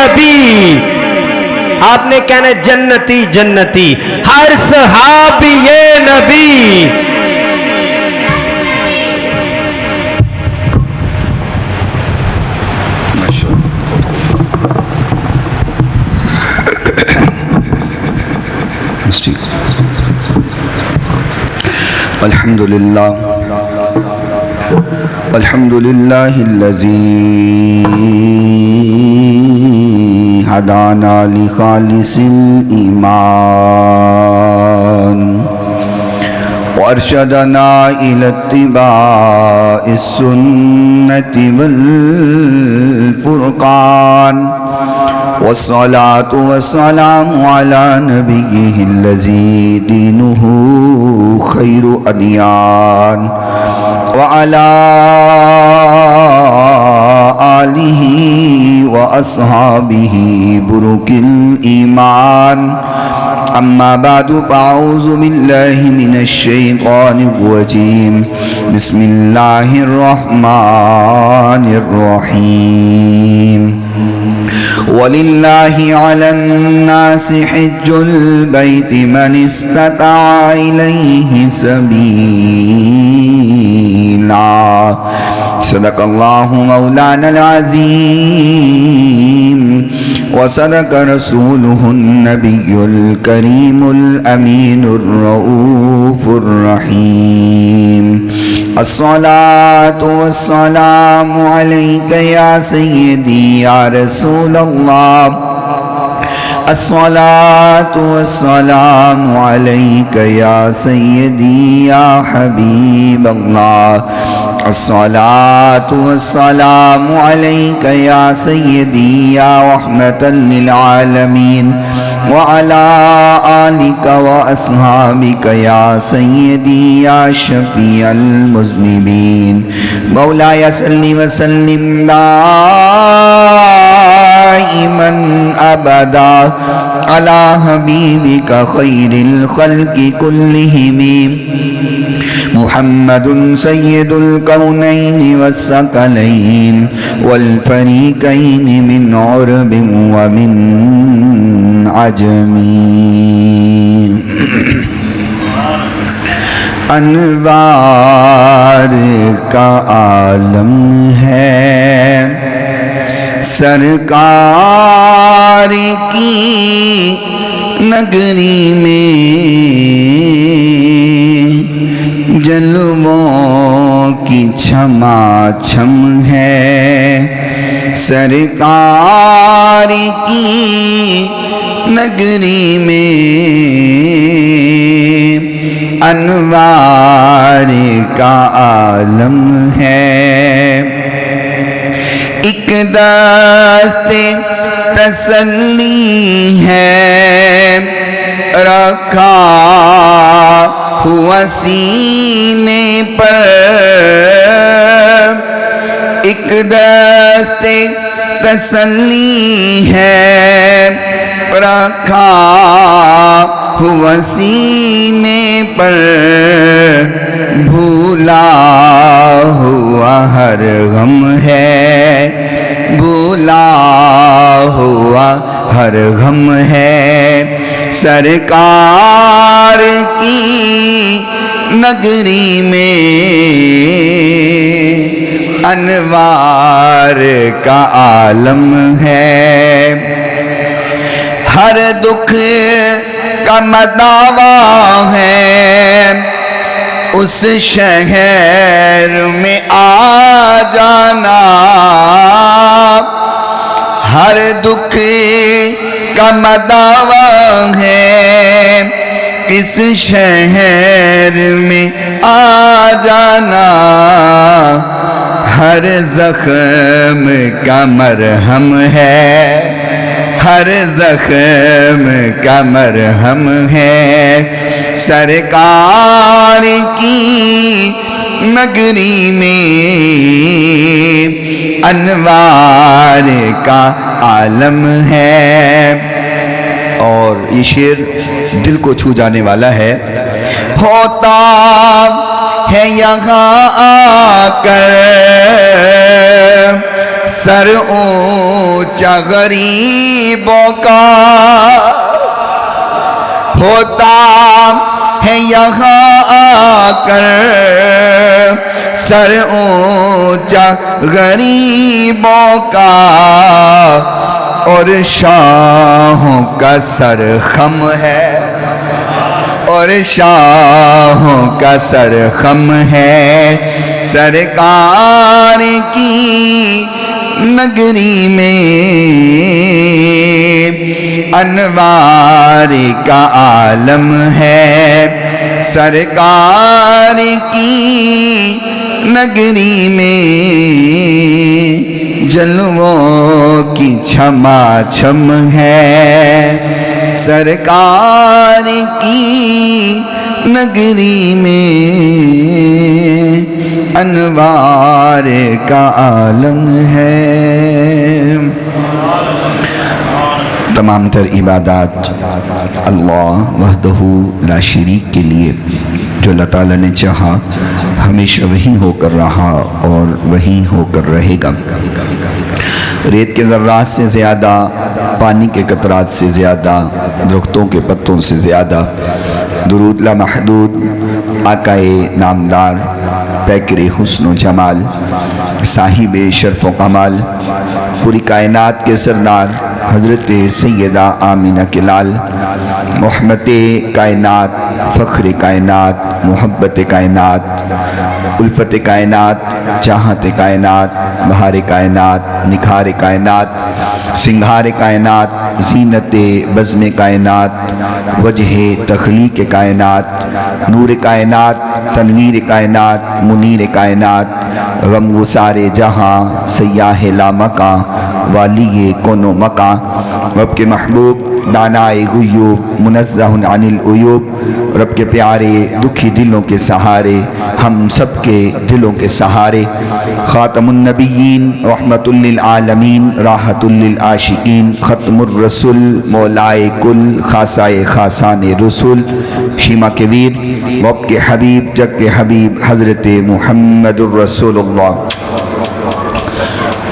نبی. آپ نے کہنا جنتی جنتی، ہر صحابی یہ نبی. الحمدللہ الحمدللہ الذی ہدانا لخالص الایمان وارشدنا الى اتباع السنة والفرقان والصلاة والسلام على نبيه الذي دينه خير أديان وعلى آله وأصحابه برك الإيمان. أما بعد فأعوذ بالله من الشيطان الرجيم. بسم الله الرحمن الرحيم. وَلِلَّهِ عَلَى النَّاسِ حِجُّ الْبَيْتِ مَنِ اسْتَطَاعَ إِلَيْهِ سَبِيلًا. صدق اللہ مولانا العظیم وصدق رسولہ النبی الکریم الامین الرؤوف الرحیم. الصلاة والسلام علیک یا سیدی یا رسول اللہ. الصلاة والسلام علیک یا سیدی یا حبیب اللہ. الصلاة والسلام علیک یا سیدی یا رحمة للعالمین وعلى آلك وأصحابك يا سيدي يا شفيع المذنبين. مولاي صل وسلم دائما أبدا على حبيبك خير الخلق كلهم محمد سيد الكونين والثقلين والفريقين من عرب ومن عجمی. انوار کا عالم ہے سرکار کی نگری میں، جلووں کی چھما چھم ہے سرکار کی نگری میں. انوار کا عالم ہے ایک دست تسلی ہے رکھا ہوا سینے پر. ایک دست تسلی ہے رکھا ہوا سینے پر. بھولا ہوا ہر غم ہے بھولا ہوا ہر غم ہے سرکار کی نگری میں. انوار کا عالم ہے ہر دکھ کا مداوا ہے اس شہر میں آ جانا. ہر دکھ کا مداوا ہے اس شہر میں آ جانا. ہر زخم کا مرہم ہے ہر زخم کا مرہم ہے سرکار کی نگری میں. انوار کا عالم ہے. اور یہ شعر دل کو چھو جانے والا ہے. ہوتا ہے یہاں آ کر سر اونچا غریبوں کا ہوتا ہے یہاں آ کر سر اونچا غریبوں کا اور شاہوں کا سر خم ہے اور شاہوں کا سر خم ہے سرکار کی نگری میں انوار کا عالم ہے سرکار کی نگری میں جلووں کی چھما چھم ہے سرکار کی نگری میں انوار کا عالم ہے۔ تمام تر عبادات اللہ وحدہ لا شریک کے لیے، جو اللہ تعالیٰ نے چاہا ہمیشہ وہی ہو کر رہا اور وہی ہو کر رہے گا۔ ریت کے ذرات سے زیادہ، پانی کے قطرات سے زیادہ، درختوں کے پتوں سے زیادہ درود لامحدود آقائے نامدار، پیکر حسن و جمال، صاحب شرف و کمال، پوری کائنات کے سردار حضرت سیدہ آمینہ کے لال، محمد کائنات، فخر کائنات، محبت کائنات، الفت کائنات، چاہت کائنات، بہار کائنات، نکھار کائنات، سنگھار کائنات، زینت بزم کائنات، وجہ تخلیق کائنات، نور کائنات، تنویر کائنات، منیر کائنات، غم گسار جہاں، سیاہ لامکاں، والی کون و مکان، رب کے محبوب دانائے غیوب، منزہ عن العیوب، رب کے پیارے دکھی دلوں کے سہارے، ہم سب کے دلوں کے سہارے، خاتم النبیین، رحمت للعالمین، راحت للعاشقین، ختم الرسول، مولائے کل، خاصائے خاصان رسول، شیما کے ویر، وقت کے حبیب، جگ کے حبیب، حضرت محمد الرسول اللہ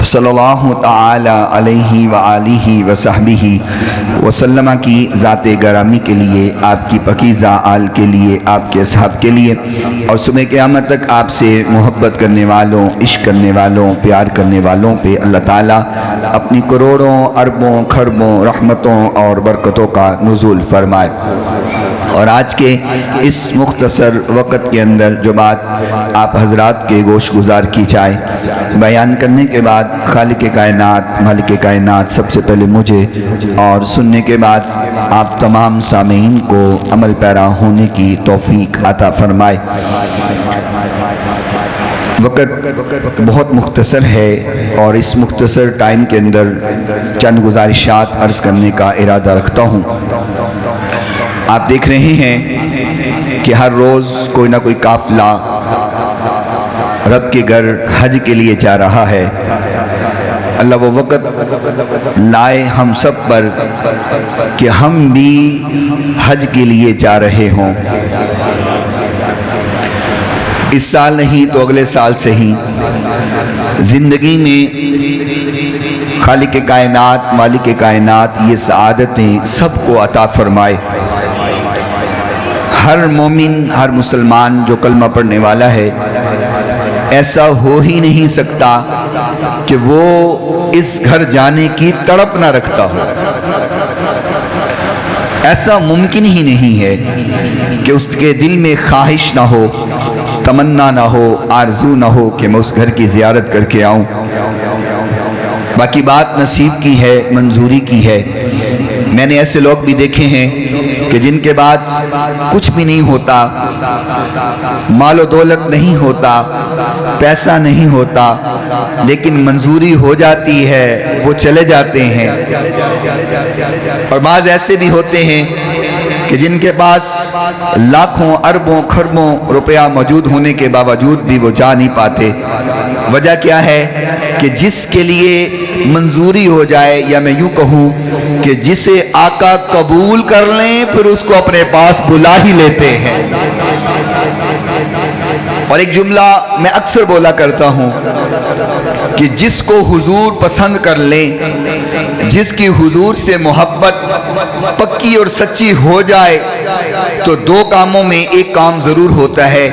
صلی اللہ تعالی علیہ وآلہ وصحبہ وسلم کی ذات گرامی کے لیے، آپ کی پاکیزہ آل کے لیے، آپ کے اصحاب کے لیے، اور صبح قیامت تک آپ سے محبت کرنے والوں، عشق کرنے والوں، پیار کرنے والوں پہ اللہ تعالیٰ اپنی کروڑوں اربوں کھربوں رحمتوں اور برکتوں کا نزول فرمائے۔ اور آج کے اس مختصر وقت کے اندر جو بات آپ حضرات کے گوش گزار کی جائے، بیان کرنے کے بعد خالق کائنات، مالک کائنات سب سے پہلے مجھے، اور سننے کے بعد آپ تمام سامعین کو عمل پیرا ہونے کی توفیق عطا فرمائے۔ وقت بہت مختصر ہے اور اس مختصر ٹائم کے اندر چند گزارشات عرض کرنے کا ارادہ رکھتا ہوں۔ آپ دیکھ رہے ہیں کہ ہر روز کوئی نہ کوئی قافلہ رب کے گھر حج کے لیے جا رہا ہے۔ اللہ وہ وقت لائے ہم سب پر کہ ہم بھی حج کے لیے جا رہے ہوں، اس سال نہیں تو اگلے سال سے ہی زندگی میں خالق کائنات، مالک کائنات یہ سعادتیں سب کو عطا فرمائے۔ ہر مومن، ہر مسلمان جو کلمہ پڑھنے والا ہے، ایسا ہو ہی نہیں سکتا کہ وہ اس گھر جانے کی تڑپ نہ رکھتا ہو۔ ایسا ممکن ہی نہیں ہے کہ اس کے دل میں خواہش نہ ہو، تمنا نہ ہو، آرزو نہ ہو کہ میں اس گھر کی زیارت کر کے آؤں۔ باقی بات نصیب کی ہے، منظوری کی ہے۔ میں نے ایسے لوگ بھی دیکھے ہیں کہ جن کے بعد کچھ بھی نہیں ہوتا، مال و دولت نہیں ہوتا، پیسہ نہیں ہوتا، لیکن منظوری ہو جاتی ہے، وہ چلے جاتے ہیں۔ اور بعض ایسے بھی ہوتے ہیں کہ جن کے پاس لاکھوں اربوں کھربوں روپیہ موجود ہونے کے باوجود بھی وہ جا نہیں پاتے۔ وجہ کیا ہے کہ جس کے لیے منظوری ہو جائے، یا میں یوں کہوں کہ جسے آقا قبول کر لیں پھر اس کو اپنے پاس بلا ہی لیتے ہیں۔ اور ایک جملہ میں اکثر بولا کرتا ہوں کہ جس کو حضور پسند کر لیں، جس کی حضور سے محبت پکی اور سچی ہو جائے، تو دو کاموں میں ایک کام ضرور ہوتا ہے،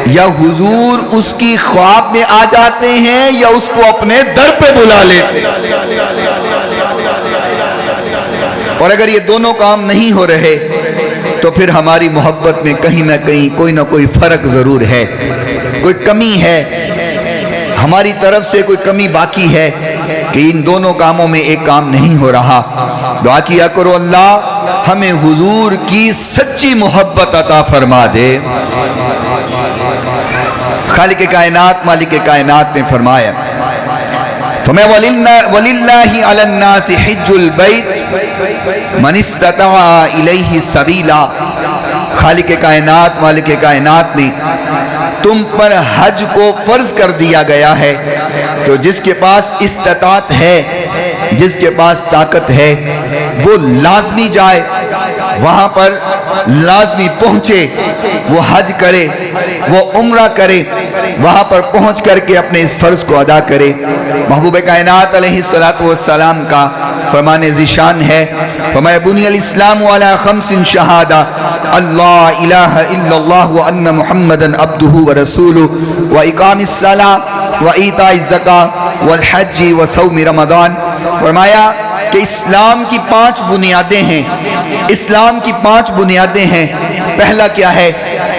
یا حضور اس کی خواب میں آ جاتے ہیں یا اس کو اپنے در پہ بلا لیتے ہیں۔ اور اگر یہ دونوں کام نہیں ہو رہے تو پھر ہماری محبت میں کہیں نہ کہیں کوئی نہ کوئی فرق ضرور ہے، کوئی کمی ہے، ہماری طرف سے کوئی کمی باقی ہے کہ ان دونوں کاموں میں ایک کام نہیں ہو رہا۔ دعا کیا کرو اللہ ہمیں حضور کی سچی محبت عطا فرما دے۔ خالق کائنات مالک کائنات نے فرمایا وَلِلَّهِ عَلَى النَّاسِ حِجُّ الْبَيْتِ مَنِ اسْتَطَاعَ إِلَيْهِ سَبِيلًا۔ خالق کائنات مالک کائنات نے تم پر حج کو فرض کر دیا گیا ہے، تو جس کے پاس استطاعت ہے، جس کے پاس طاقت ہے، وہ لازمی جائے، وہاں پر لازمی پہنچے، وہ حج کرے، وہ عمرہ کرے، وہاں پر پہنچ کر کے اپنے اس فرض کو ادا کرے۔ محبوب کائنات علیہ السلام کا فرمان ذیشان ہے، فرمایا بنی الاسلام علی خمس شہادہ اللہ الہ الا اللہ وان محمدًا عبدہ ورسولہ واقام الصلاۃ وایتاء الزکاۃ والحج وصوم رمضان۔ فرمایا کہ اسلام کی 5 بنیادیں ہیں، اسلام کی 5 بنیادیں ہیں۔ پہلا کیا ہے؟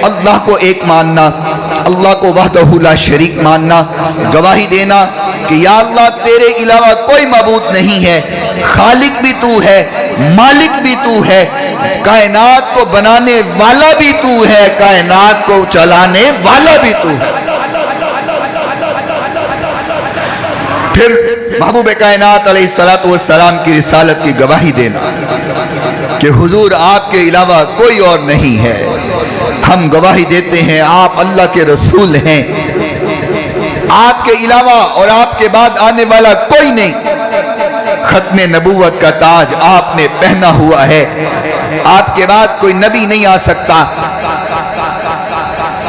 اللہ کو ایک ماننا، اللہ کو وحدہ لا شریک ماننا، گواہی دینا کہ یا اللہ تیرے علاوہ کوئی معبود نہیں ہے، خالق بھی تو ہے، مالک بھی تو ہے، کائنات کو بنانے والا بھی تو ہے، کائنات کو چلانے والا بھی تو ہے۔ پھر محبوب کائنات علیہ السلام کی رسالت کی گواہی دینا کہ حضور آپ کے علاوہ کوئی اور نہیں ہے۔ ہم گواہی دیتے ہیں آپ اللہ کے رسول ہیں، آپ کے علاوہ اور آپ کے بعد آنے والا کوئی نہیں۔ ختم نبوت کا تاج آپ نے پہنا ہوا ہے، آپ کے بعد کوئی نبی نہیں آ سکتا،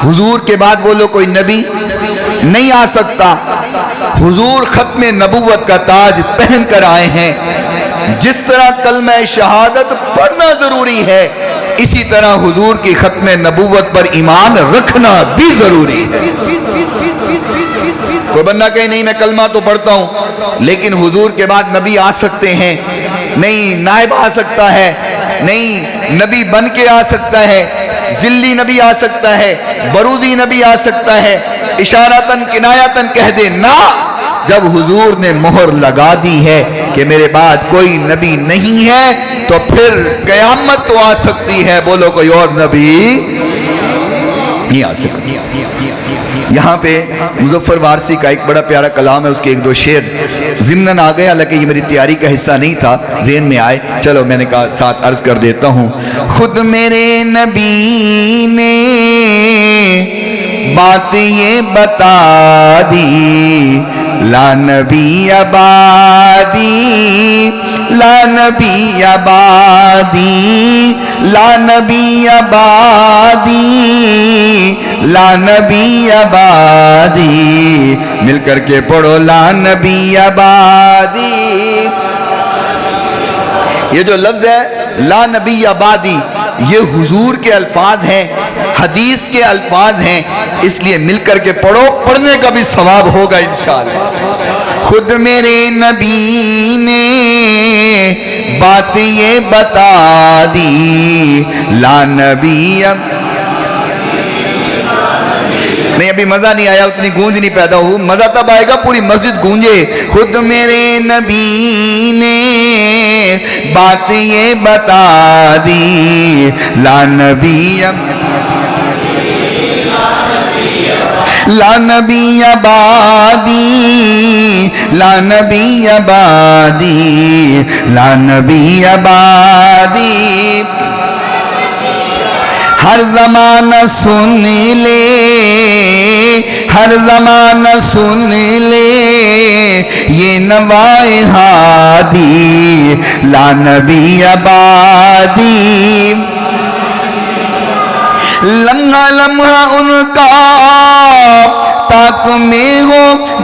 حضور کے بعد بولو کوئی نبی نہیں آ سکتا۔ حضور ختم نبوت کا تاج پہن کر آئے ہیں۔ جس طرح کلمہ شہادت پڑھنا ضروری ہے، اسی طرح حضور کی ختم نبوت پر ایمان رکھنا بھی ضروری ہے۔ کوئی بندہ کہے نہیں میں کلمہ تو پڑھتا ہوں لیکن حضور کے بعد نبی آ سکتے ہیں، نہیں نائب آ سکتا ہے، نہیں نبی بن کے آ سکتا ہے، ذلی نبی آ سکتا ہے، بروزی نبی آ سکتا ہے، اشارتاً کنایتاً کہہ دے نا۔ جب حضور نے مہر لگا دی ہے کہ میرے بعد کوئی نبی نہیں ہے تو پھر قیامت تو آ سکتی ہے، بولو کوئی اور نبی نہیں آ سکتی۔ یہاں پہ مظفر وارسی کا ایک بڑا پیارا کلام ہے، اس کے 1-2 شعر ضمناً آ گئے، حالانکہ یہ میری تیاری کا حصہ نہیں تھا، ذہن میں آئے، چلو میں نے کہا ساتھ عرض کر دیتا ہوں۔ خود میرے نبی نے بات یہ بتا دی، لا نبی آبادی، لا نبی آبادی، لا نبی آبادی، لا نبی آبادی، مل کر کے پڑھو لا نبی آبادی۔ یہ جو لفظ ہے لا نبی آبادی، یہ حضور کے الفاظ ہیں، حدیث کے الفاظ ہیں، اس لیے مل کر کے پڑھو، پڑھنے کا بھی ثواب ہوگا انشاءاللہ۔ خود میرے نبی نے بات یہ بتا دی، لا نبی نہیں ابھی مزہ نہیں آیا، اتنی گونج نہیں پیدا ہو، مزہ تب آئے گا پوری مسجد گونجے۔ خود میرے نبی نے بات یہ بتا دی، لا نبی لا نبی آبادی، لا نبی آبادی، لا نبی آبادی۔ ہر زمانہ سن لے، ہر زمانہ سن لے، یہ نوائے ہادی، لا نبی آبادی۔ لمحہ لمحہ ان کا تاک میں ہو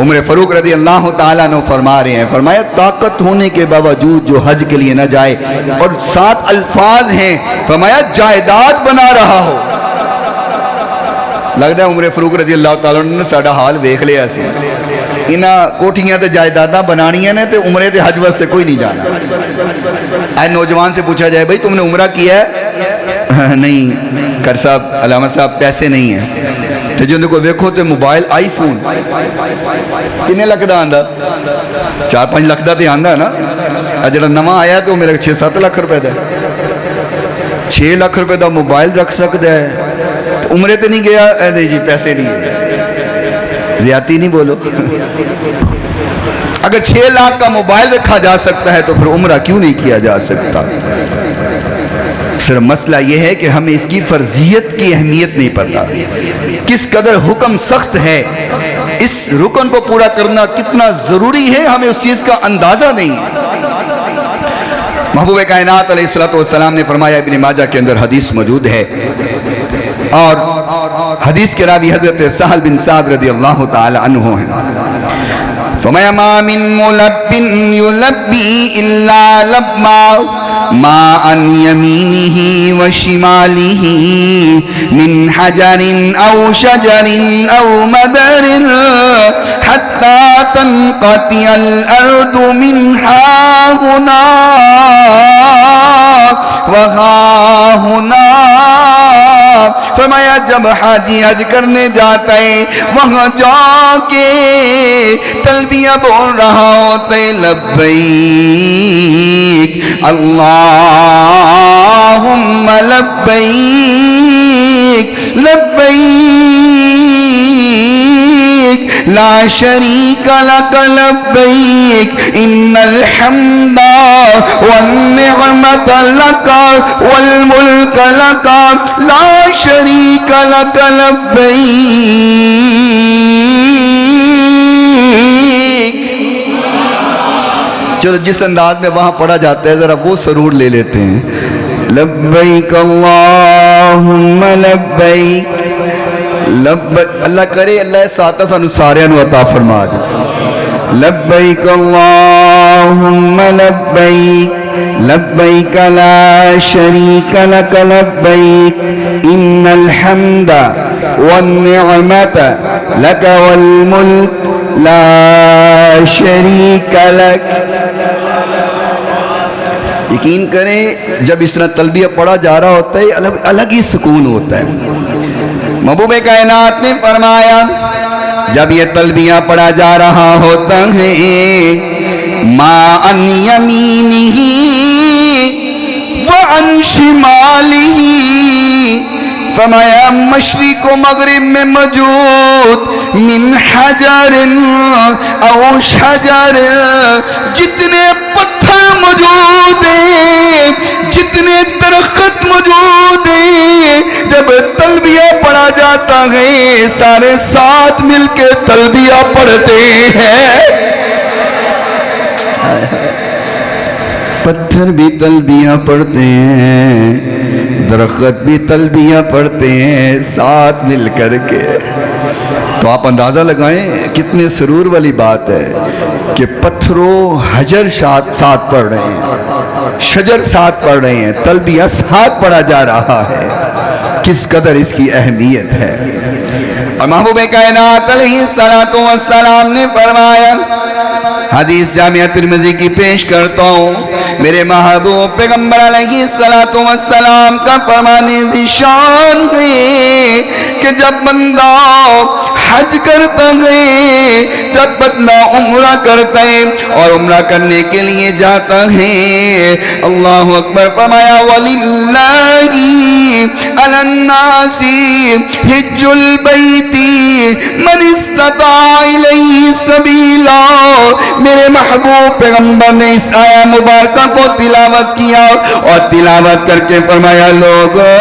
عمر فاروق رضی اللہ تعالیٰ عنہ فرما رہے ہیں، فرمایا طاقت ہونے کے باوجود جو حج کے لیے نہ جائے، اور 7 الفاظ ہیں، فرمایا جائیداد بنا رہا ہو. لگتا ہے عمر فاروق رضی اللہ تعالیٰ عنہ نے ساڈا حال ویکھ لیا سی. انہاں کوٹھیاں تے جائیداداں بنانیاں نے تے عمرے تے حج واسطے کوئی نہیں جانا. آج نوجوان سے پوچھا جائے بھائی تم نے عمرہ کیا ہے؟ نہیں کر صاحب، علامہ صاحب پیسے نہیں ہیں. تے جن کو ویکھو تے موبائل آئی فون کنے لکھ دا آندا؟ 4-5 لکھ دا تے آندا نا. جڑا نواں آیا تو میرے 6-7 لاکھ روپے دا، 6 لاکھ روپے دا موبائل رکھ سکتا ہے. عمرے تے نہیں گیا، نہیں جی پیسے نہیں ہے. زیادتی نہیں بولو. اگر 6 لاکھ کا موبائل رکھا جا سکتا ہے تو پھر عمرہ کیوں نہیں کیا جا سکتا؟ صرف مسئلہ یہ ہے کہ ہمیں اس کی فرضیت کی اہمیت نہیں پتہ، کس قدر حکم سخت ہے، اس رکن کو پورا کرنا کتنا ضروری ہے، ہمیں اس چیز کا اندازہ نہیں. محبوب کائنات علیہ السلام نے فرمایا، ابن ماجہ کے اندر حدیث موجود ہے، اور حدیث کے راوی حضرت سہل بن سعد رضی اللہ تعالی عنہ ہیں. فرمایا ما من ملب یلبی الا لبما ما عن یمینہ و شمالہ من حجر او شجر او مدر حتی تنقطع الارض من ہا ہنا وہا ہنا. فرمایا جب حاجی حج کرنے جاتا ہے وہاں جا کے تلبیہ بول رہا ہوتا ہے، لبیک اللہم لبیک لبیک لا شریک لک لبیک ان الحمد والنعمت لک والملک لک لا شریک لک لبیک. چلو جس انداز میں وہاں پڑھا جاتا ہے ذرا وہ سرور لے لیتے ہیں. لبیک اللہم لبیک لبیک. اللہ کرے اللہ ساتھ سانو ساریاں نو عطا فرما دے. لبیک اللہم لبیک لبیک لا شریک لک لبیک ان الحمد والنعمت لک والملک لا شریک لک. یقین کریں جب اس طرح تلبیہ پڑھا جا رہا ہوتا ہے الگ ہی سکون ہوتا ہے. محبوب کائنات نے فرمایا جب یہ تلبیہ پڑھا جا رہا ہوتا ہے ما عن یمینہ وعن شمالہ، فرمایا مشرق و مغرب میں موجود من حجر او شجر، جتنے پتھر موجود ہیں، جتنے درخت موجود ہیں، جب تلبیہ پڑھا جاتا ہے سارے ساتھ مل کے تلبیہ پڑھتے ہیں. پتھر بھی تلبیہ پڑھتے ہیں، درخت بھی تلبیہ پڑھتے ہیں ساتھ مل کر کے. تو آپ اندازہ لگائیں کتنے سرور والی بات ہے کہ پتھروں حجر ساتھ پڑھ رہے ہیں، شجر ساتھ پڑھ رہے ہیں، تلبیہ ساتھ پڑھا جا رہا ہے. کس قدر اس کی اہمیت ہے. اور محبوب کائنات علیہ السلام نے فرمایا، حدیث جامعہ ترمذی کی پیش کرتا ہوں، میرے محبوب پیغمبر علیہ السلام کا فرمانے ذیشان ہے کہ جب بندہ حج کرتا ہے، جب بندہ عمرہ کرتا ہے اور عمرہ کرنے کے لیے جاتا ہے، اللہ اکبر، فرمایا وَلِلَّهِ عَلَى النَّاسِ حِجُّ الْبَيْتِ مَنِ اسْتَطَاعَ إِلَيْهِ سَبِيلًا. میرے محبوب پیغمبر نے اس آیہ مبارکہ کو تلاوت کیا اور تلاوت کر کے فرمایا لوگو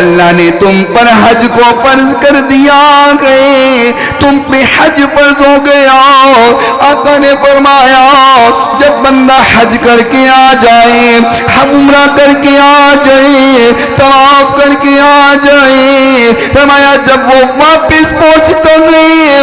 اللہ نے تم پر حج کو فرض کر دیا گئے، تم پہ حج فرض ہو گیا. آقا نے فرمایا جب بندہ حج کر کے آ جائے، عمرہ کر کے آ جائے، طواف کر کے آ جائے، فرمایا جب وہ واپس پہنچتا ہے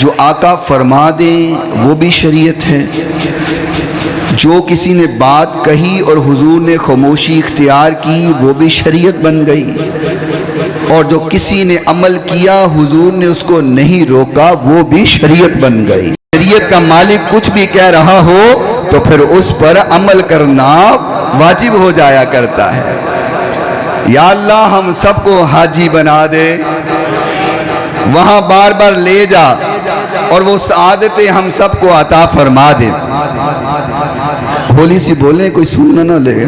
جو آقا فرما دیں وہ بھی شریعت ہے، جو کسی نے بات کہی اور حضور نے خاموشی اختیار کی وہ بھی شریعت بن گئی، اور جو کسی نے عمل کیا حضور نے اس کو نہیں روکا وہ بھی شریعت بن گئی۔ شریعت کا مالک کچھ بھی کہہ رہا ہو تو پھر اس پر عمل کرنا واجب ہو جایا کرتا ہے۔ یا اللہ ہم سب کو حاجی بنا دے، وہاں بار بار لے جا اور وہ سعادتیں ہم سب کو عطا فرما دے۔ ہولی سی بولیں کوئی سننا نہ لے۔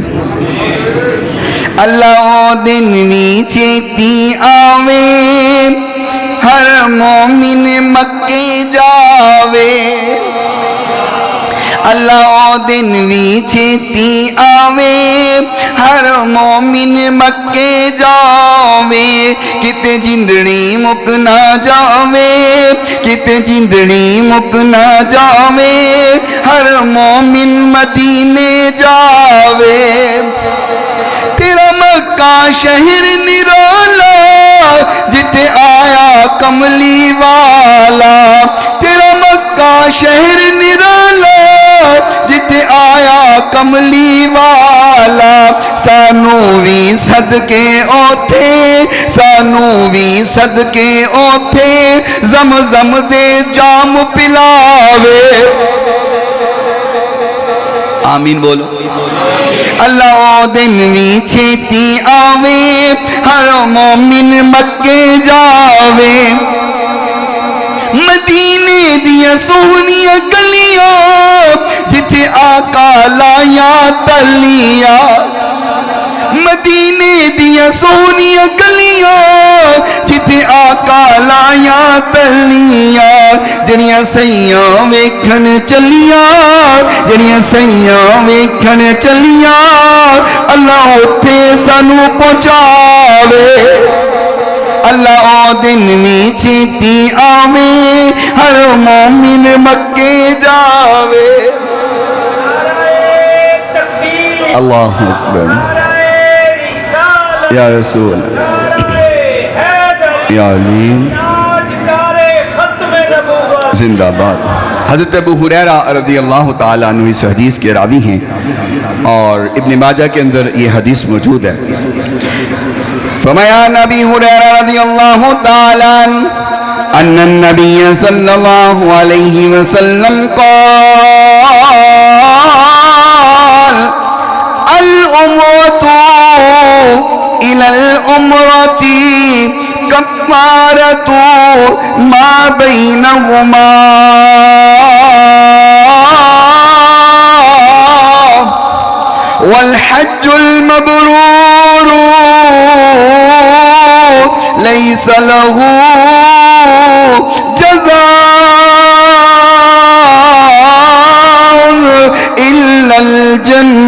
اللہ او دن وی چیتی آوے، ہر مومن مکے جاوے۔ اللہ او دن وی چیتی آوے، ہر مومن مکے جاوے۔ کتے جندڑی مک نہ جاوے، کتے جندڑی مک نہ جاوے، ہر مومن مدینے جاوے۔ تیرا مکہ شہر نرالا، جتے آیا کملی والا۔ تیرا مکہ شہر نرالا، جتے آیا کملی والا۔ سانو وی صدقے اوتھے، سانو وی صدقے اوتھے، زمزم دے جام پلاوے۔ آمین بولو۔ اللہ او دن وی چھیتی آوے، ہر مومن مکے جاوے۔ مدینے دیا سونیا گلیاں، جتھے آقا لایا تلیاں۔ مدینے دیا سونیا گلیاں، جتھے آقا لایا تلیاں۔ جڑیاں سیاں ویکھن چلیاں، جڑیاں سیاں ویکھن چلیاں، اللہ اوتھے سانو پہنچاوے۔ اللہ او دن وی چھیتی آوے، ہر مومن مکے جاوے۔ اللہ اکبر، یا رسول یا علی، زندہ باد۔ حضرت ابو ہریرہ رضی اللہ تعالیٰ عنہ اس حدیث کے راوی ہیں، اور ابن ماجہ کے اندر یہ حدیث موجود ہے۔ فرمایا نبی ہریرہ رضی اللہ تعالیٰ عنہ ان النبی صلی اللہ علیہ وسلم قال العمرۃ إلى العمرة كفارة ما بينهما والحج المبرور ليس له جزاء إلا الجنة۔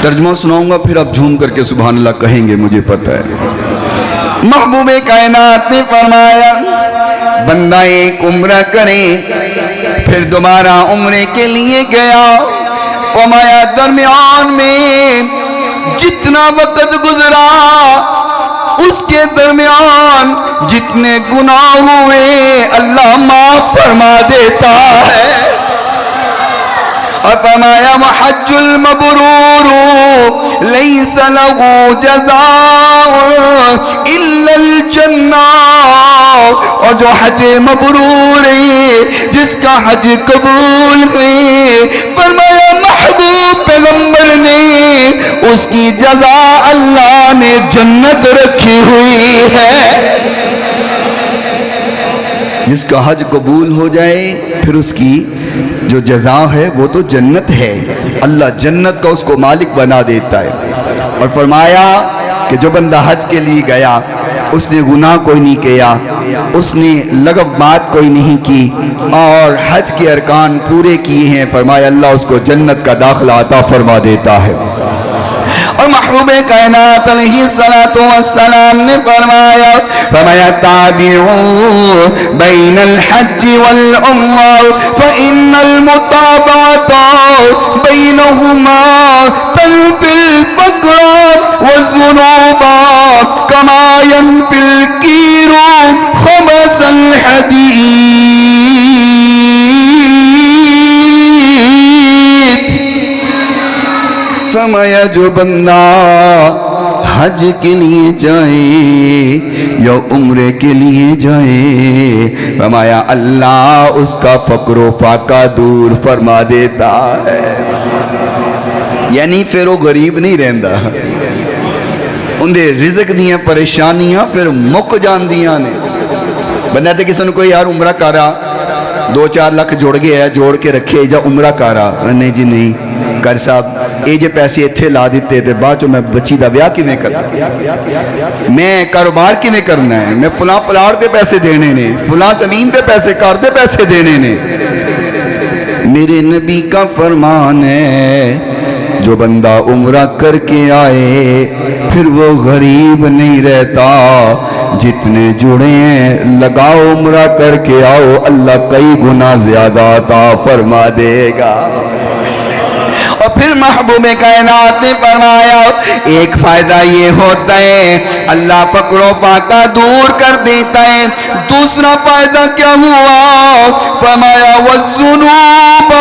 ترجمہ سناؤں گا پھر آپ جھوم کر کے سبحان اللہ کہیں گے، مجھے پتہ ہے۔ محبوب کائنات نے فرمایا بندہ ایک عمرہ کرے پھر دوبارہ عمرے کے لیے گیا، فرمایا درمیان میں جتنا وقت گزرا اس کے درمیان جتنے گناہ ہوئے اللہ معاف فرما دیتا ہے۔ اور فرمایا وحج المبرور لیس له جزاء الا الجنہ، اور جو حج مبرور ہے جس کا حج قبول ہے، فرمایا محبوب پیغمبر نے اس کی جزا اللہ نے جنت رکھی ہوئی ہے۔ جس کا حج قبول ہو جائے پھر اس کی جو جزا ہے وہ تو جنت ہے، اللہ جنت کا اس کو مالک بنا دیتا ہے۔ اور فرمایا کہ جو بندہ حج کے لیے گیا اس نے گناہ کوئی نہیں کیا، اس نے لغو بات کوئی نہیں کی، اور حج کے ارکان پورے کیے ہیں، فرمایا اللہ اس کو جنت کا داخلہ عطا فرما دیتا ہے۔ اور محبوب کائنات علیہ السلام نے فرمایا تابعوا بین الحج والعمرہ فإن المتابعة بینہما تنفی الفقر والذنوب كما ينفي الكير خبث الحديد فرمایا جو بندہ حج کے لیے جائے یا عمرے کے لیے جائے فرمایا اللہ اس کا فقر و فاقہ دور فرما دیتا ہے. یعنی پھر وہ غریب نہیں رہندا, اندے رزق دیاں پریشانیاں پھر مک جاندیاں نے. بندہ تے کسی نے کوئی یار عمرہ کرا 2-4 لاکھ جوڑ گیا ہے, جوڑ کے رکھے جا عمرہ کرا, نہیں جی نہیں کر صاحب اے جے پیسے اتھے لا دیتے تے بعد چو میں بچی دا بیاہ کیویں کرنا, میں کاروبار کیویں کرنا ہے, میں فلاں پلاٹ دے پیسے دینے نے, فلاں زمین دے پیسے کار دے پیسے دینے نے. میرے نبی کا فرمان ہے جو بندہ عمرہ کر کے آئے پھر وہ غریب نہیں رہتا. جتنے جڑے ہیں لگاؤ عمرہ کر کے آؤ, اللہ کئی گنا زیادہ عطا فرما دے گا. اور پھر محبوب کائنات نے فرمایا ایک فائدہ یہ ہوتا ہے اللہ فقر و فاقہ دور کر دیتا ہے. دوسرا فائدہ کیا ہوا فرمایا والذنوب,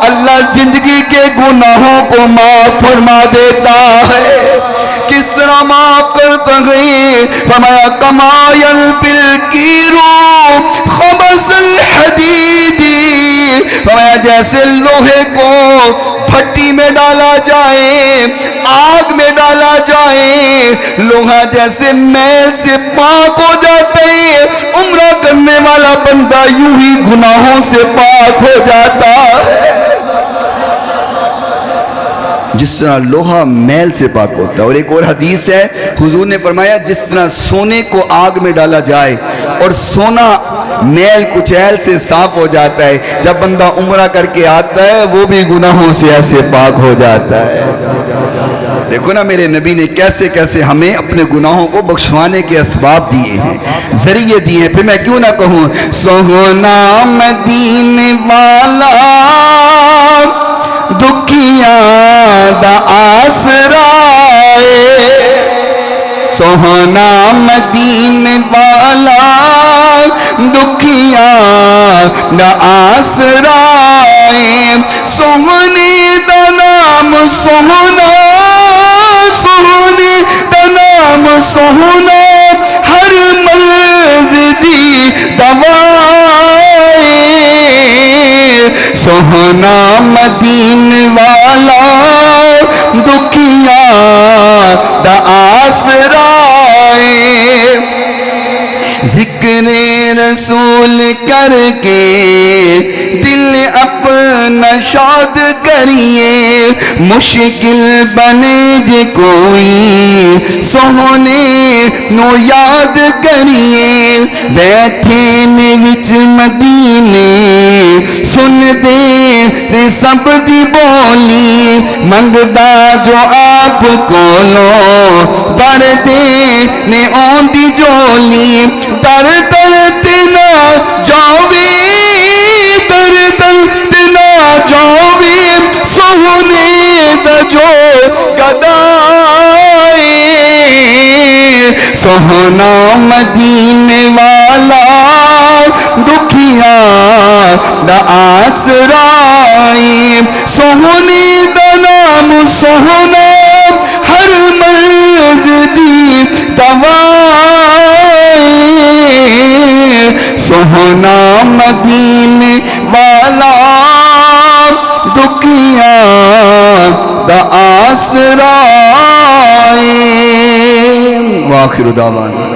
اللہ زندگی کے گناہوں کو معاف فرما دیتا ہے. کس طرح معاف کرتا ہے فرمایا کما ينفي الكير خبث الحديد, فرمایا جیسے لوہے کو بھٹی میں ڈالا جائے, آگ میں ڈالا جائے, لوہا جیسے میل سے پاک ہو جاتا ہے, عمرہ کرنے والا بندہ یوں ہی گناہوں سے پاک ہو جاتا ہے. جس طرح لوہا میل سے پاک ہوتا ہے. اور ایک اور حدیث ہے حضور نے فرمایا جس طرح سونے کو آگ میں ڈالا جائے اور سونا میل کچیل سے صاف ہو جاتا ہے, جب بندہ عمرہ کر کے آتا ہے وہ بھی گناہوں سے ایسے پاک ہو جاتا ہے. دیکھو نا میرے نبی نے کیسے کیسے ہمیں اپنے گناہوں کو بخشوانے کے اسباب دیے ہیں, ذریعے دیے ہیں. پھر میں کیوں نہ کہوں سونا مدینے والا دکھیاں دا آسرا, سونا مدینے والا دکھیاں دا آسرا, سونے دا نام سونا, سونے دا نام سونا, ہر مرض دی دوائی, سونا مدینے والا دکھیاں دا آسرا. ذکر رسول کر کے دل اپنا شاد کریے, مشکل بنے جے کوئی سونے نو یاد کریے. بیٹھے نے وچ مدینے سن دے سب دی بولی, منگدا جو آپ کولو در دے نے اون دی جولی. در در تنا جاوی, در در تنا جاوی, سونے دا جو گدائی, سونا مدینے والا دکھیاں دا آسرائی, سونے دا نام سونا, ہر مرض دی دوائی, سونا مدینے والا دکھیاں دا آسرائی. وآخر دعوانا